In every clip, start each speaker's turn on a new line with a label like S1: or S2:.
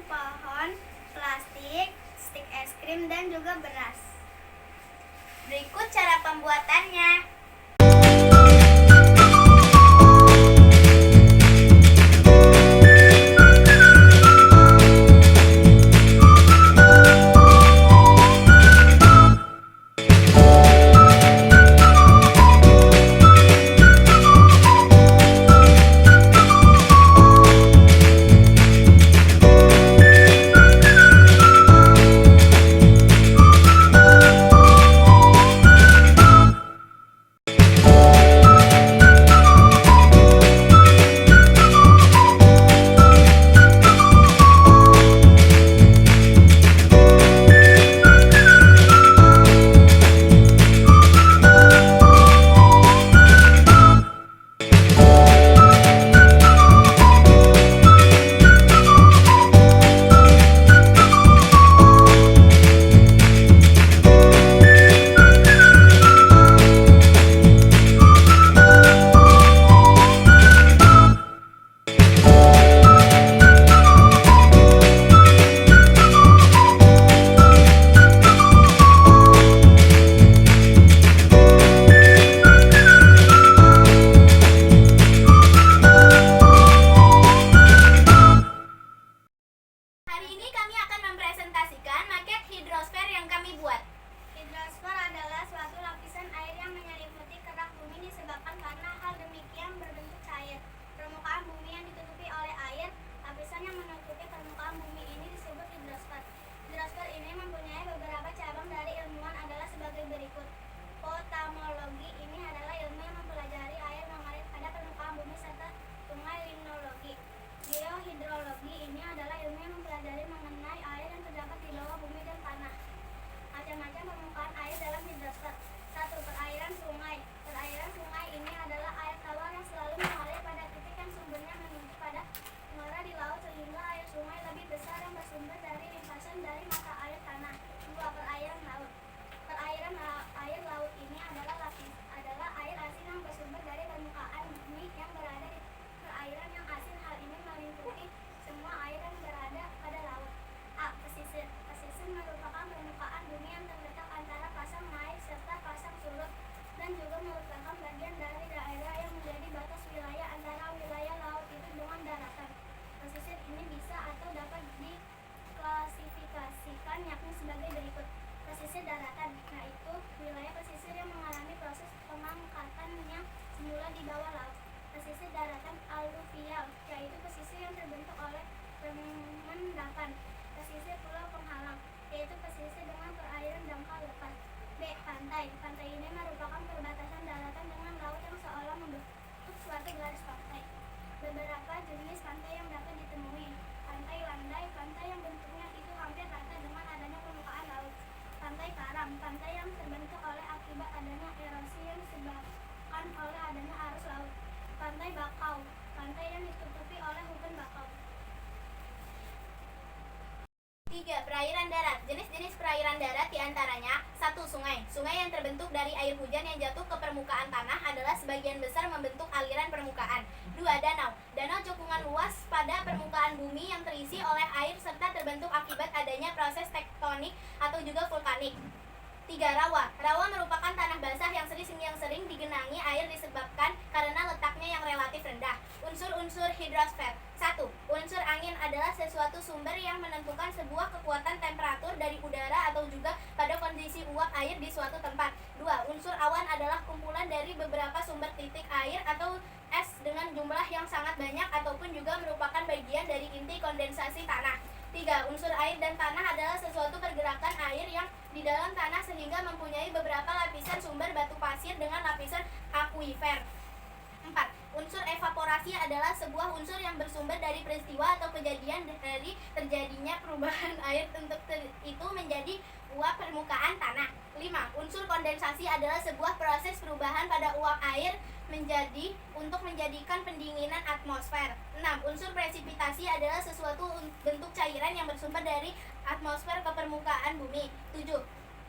S1: pohon, plastik, stik es krim, dan juga beras.
S2: Berikut cara pembuatannya. Hari ini kami akan mempresentasikan maket hidrosfer yang kami buat.
S1: Hidrosfer adalah suatu lapisan air yang menyelimuti kerak bumi disebabkan karena hal demikian berbentuk cair. Permukaan bumi yang ditutupi oleh air, lapisan yang menutupi permukaan bumi ini disebut hidrosfer. Hidrosfer ini mempunyai beberapa cabang dari ilmuwan adalah sebagai berikut. Potamologi ini adalah ilmu yang mempelajari air mengalir pada permukaan bumi serta sungai. Limnologi. Geohidrologi ini adalah ilmu yang mempelajari mengenai air yang terdapat di bawah bumi dan tanah. Macam-macam permukaan air dalam hidrosfer. 1. Perairan sungai. Perairan sungai ini adalah air tawar yang selalu mengalir pada titik yang sumbernya menuju pada muara di laut sehingga air sungai lebih besar yang bersumber dari limpasan dari mata air tanah. 2. Perairan laut. Perairan air laut ini adalah air asin yang bersumber dari permukaan bumi yang berada di perairan yang asin. Hal ini meliputi semua air yang berada pada laut. A. Pesisir. Pesisir merupakan permukaan bumi yang terletak antara pasang naik serta pasang surut dan juga merupakan bagian dari daerah yang menjadi batas wilayah antara wilayah laut itu dengan daratan. Pesisir ini bisa atau dapat diklasifikasikan yakni sebagai berikut. Pesisir daratan, yaitu wilayah pesisir yang mengalami proses pengangkatan yang semula di bawah laut. Pesisir daratan aluvial, yaitu pesisir yang terbentuk oleh pemendapan. Pesisir pulau penghalang, yaitu pesisir dengan perairan dangkal lepas. B. Pantai. Pantai ini merupakan perbatasan daratan dengan laut yang seolah membentuk suatu garis pantai. Beberapa jenis pantai yang dapat ditemui. Pantai landai, pantai yang bentuknya itu hampir rata dengan adanya permukaan laut. Pantai karam, pantai yang terbentuk oleh akibat adanya erosi yang disebabkan oleh adanya arus laut. Pantai bakau, pantai yang ditutupi oleh hutan bakau.
S2: 3. Perairan darat. Jenis-jenis perairan darat diantaranya 1. Sungai. Sungai yang terbentuk dari air hujan yang jatuh ke permukaan tanah adalah sebagian besar membentuk aliran permukaan. 2. Danau. Danau cekungan luas pada permukaan bumi yang terisi oleh air serta terbentuk akibat adanya proses tektonik atau juga vulkanik. 3. Rawa. Rawa merupakan tanah basah yang sering digenangi air disebabkan karena letaknya yang relatif rendah. Unsur-unsur hidrosfer. 1. Unsur angin adalah sesuatu sumber yang menentukan sebuah kekuatan temperatur dari udara atau juga pada kondisi uap air di suatu tempat. 2. Unsur awan adalah kumpulan dari beberapa sumber titik air atau es dengan jumlah yang sangat banyak ataupun juga merupakan bagian dari inti kondensasi tanah. 3. Unsur air dan tanah adalah sesuatu pergerakan air yang di dalam tanah sehingga mempunyai beberapa lapisan sumber batu pasir dengan lapisan akuifer. 4. Unsur evaporasi adalah sebuah unsur yang bersumber dari peristiwa atau kejadian dari terjadinya perubahan air untuk itu menjadi uap permukaan tanah. 5. Unsur kondensasi adalah sebuah proses perubahan pada uap air untuk menjadikan pendinginan atmosfer. 6. Unsur presipitasi adalah sesuatu bentuk cairan yang bersumber dari atmosfer ke permukaan bumi. 7.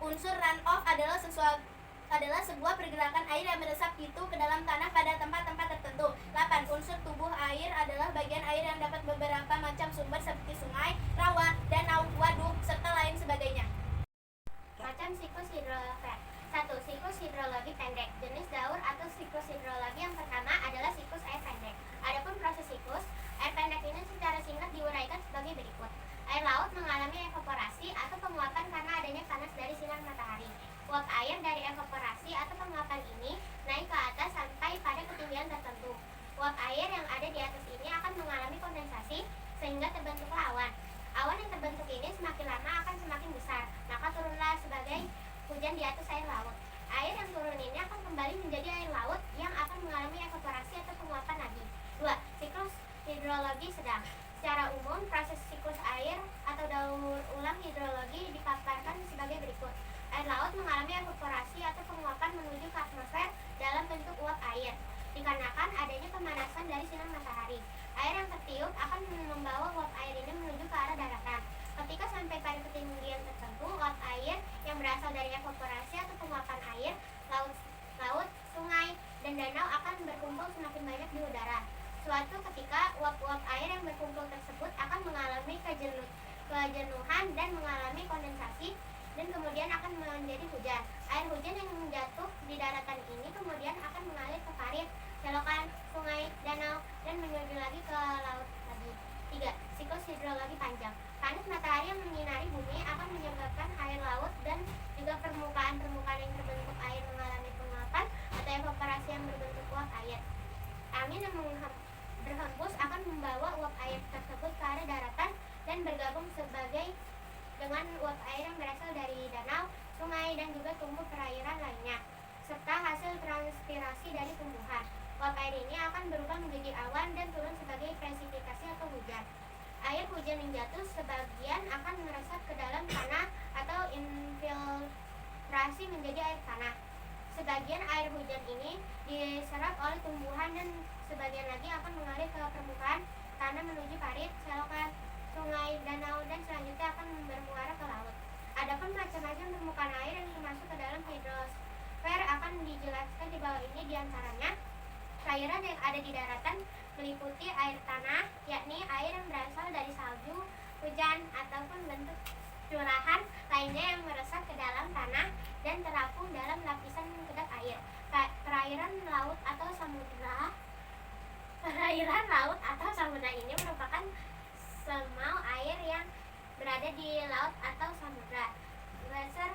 S2: Unsur runoff adalah sebuah pergerakan air yang meresap itu ke dalam tanah pada tempat-tempat tertentu. 8. Unsur tubuh air adalah bagian air yang dapat beberapa macam sumber seperti sungai, rawa,
S3: hujan di atas air laut. Air yang turun ini akan kembali menjadi air laut yang akan mengalami evaporasi atau penguapan lagi. 2. Siklus hidrologi sedang. Secara umum, proses siklus air atau daur ulang hidrologi dipaparkan sebagai berikut. Air laut mengalami evaporasi atau penguapan menuju ke atmosfer dalam bentuk uap air, dikarenakan adanya pemanasan dari sinar matahari. Air yang tertiup akan membawa uap air ini menuju ke arah daratan. Ketika sampai pada ketinggian tertentu, uap air yang berasal dari evaporasi atau penguapan air, laut, sungai, dan danau akan berkumpul semakin banyak di udara. Suatu ketika, uap-uap air yang berkumpul tersebut akan mengalami kejenuhan dan mengalami kondensasi, dan kemudian akan menjadi hujan. Air hujan yang jatuh di daratan ini kemudian akan mengalir ke parit, selokan, sungai, danau, dan menuju lagi ke laut lagi. 3. Siklus hidrologi panjang. Panas matahari yang menyinari bumi akan menyebabkan air laut dan juga permukaan-permukaan yang terbentuk air mengalami penguapan atau evaporasi yang berbentuk uap air. Angin yang berhembus akan membawa uap air tersebut ke arah daratan dan bergabung dengan uap air yang berasal dari danau, sungai, dan juga tumbuh perairan lainnya, serta hasil transpirasi dari tumbuhan. Uap air ini akan berubah menjadi awan dan turun sebagai presipitasi atau hujan. Air hujan yang jatuh sebagian akan meresap ke dalam tanah atau infiltrasi menjadi air tanah. Sebagian air hujan ini diserap oleh tumbuhan dan sebagian lagi akan mengalir ke permukaan tanah menuju parit, selokan, sungai, danau, dan selanjutnya akan bermuara ke laut. Adapun macam-macam permukaan air yang masuk ke dalam hidrosfer akan dijelaskan di bawah ini, diantaranya cairan yang ada di daratan meliputi air tanah, yakni air yang berasal dari salju, hujan, ataupun bentuk curahan lainnya yang meresap ke dalam tanah dan terapung dalam lapisan kedap air. Perairan laut atau samudra ini merupakan semau air yang berada di laut atau samudra. Besar